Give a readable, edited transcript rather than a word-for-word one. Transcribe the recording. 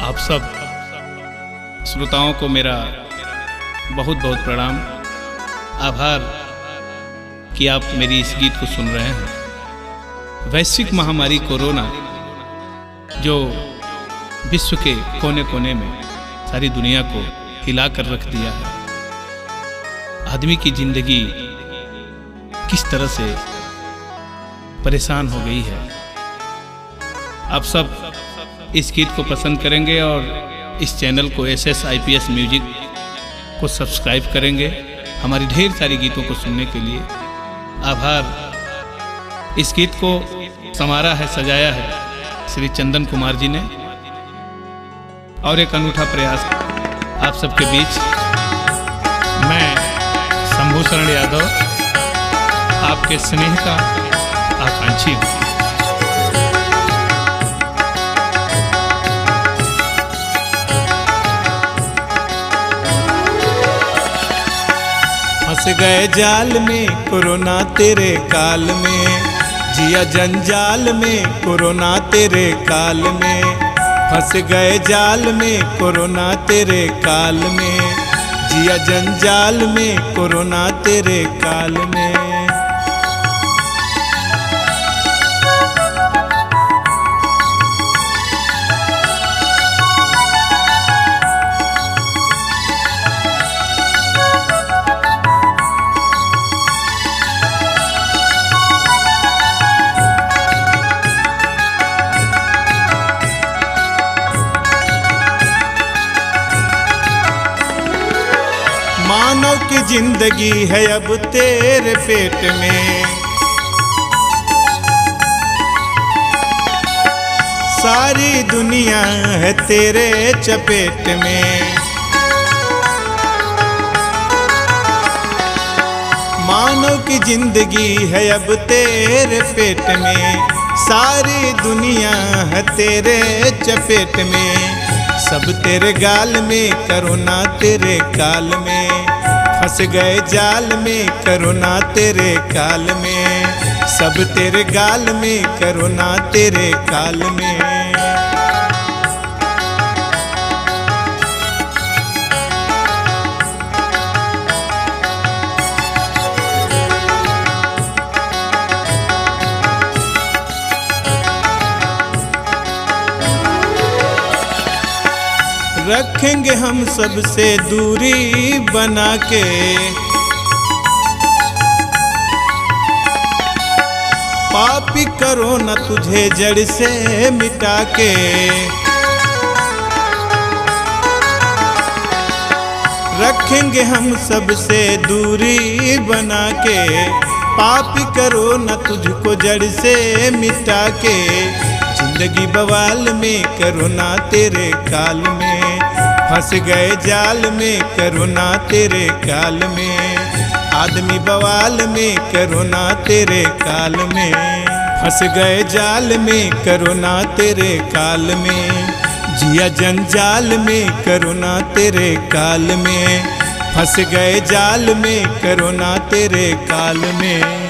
आप सब श्रोताओं को मेरा बहुत बहुत प्रणाम, आभार कि आप मेरी इस गीत को सुन रहे हैं। वैश्विक महामारी कोरोना जो विश्व के कोने कोने में सारी दुनिया को हिला कर रख दिया है, आदमी की जिंदगी किस तरह से परेशान हो गई है। आप सब इस गीत को पसंद करेंगे और इस चैनल को SSIPS म्यूजिक को सब्सक्राइब करेंगे हमारी ढेर सारी गीतों को सुनने के लिए। आभार। इस गीत को संवारा है, सजाया है श्री चंदन कुमार जी ने, और एक अनूठा प्रयास आप सबके बीच मैं शंभू शरण यादव आपके स्नेह का आकांक्षी हूँ। फंस गए जाल में कोरोना तेरे काल में, जिया जंजाल में कोरोना तेरे काल में। फंस गए जाल में कोरोना तेरे काल में, जिया जंजाल में कोरोना तेरे काल में। मानव की जिंदगी है अब तेरे पेट में, सारी दुनिया है तेरे चपेट में। मानव की जिंदगी है अब तेरे पेट में, सारी दुनिया है तेरे चपेट में। सब तेरे गाल में कोरोना तेरे काल में, फंस गए जाल में कोरोना तेरे काल में। सब तेरे गाल में कोरोना तेरे काल में। रखेंगे हम सबसे दूरी बना के, पापी कोरोना तुझे जड़ से मिटा के। रखेंगे हम सबसे दूरी बना के, पापी कोरोना तुझको जड़ से मिटा के। जिंदगी बवाल में कोरोना तेरे काल में, फंस गए जाल में कोरोना तेरे काल में। आदमी बवाल में कोरोना तेरे काल में, फंस गए जाल में कोरोना तेरे काल में। जिया जंजाल में कोरोना तेरे काल में, फंस गए जाल में कोरोना तेरे काल में।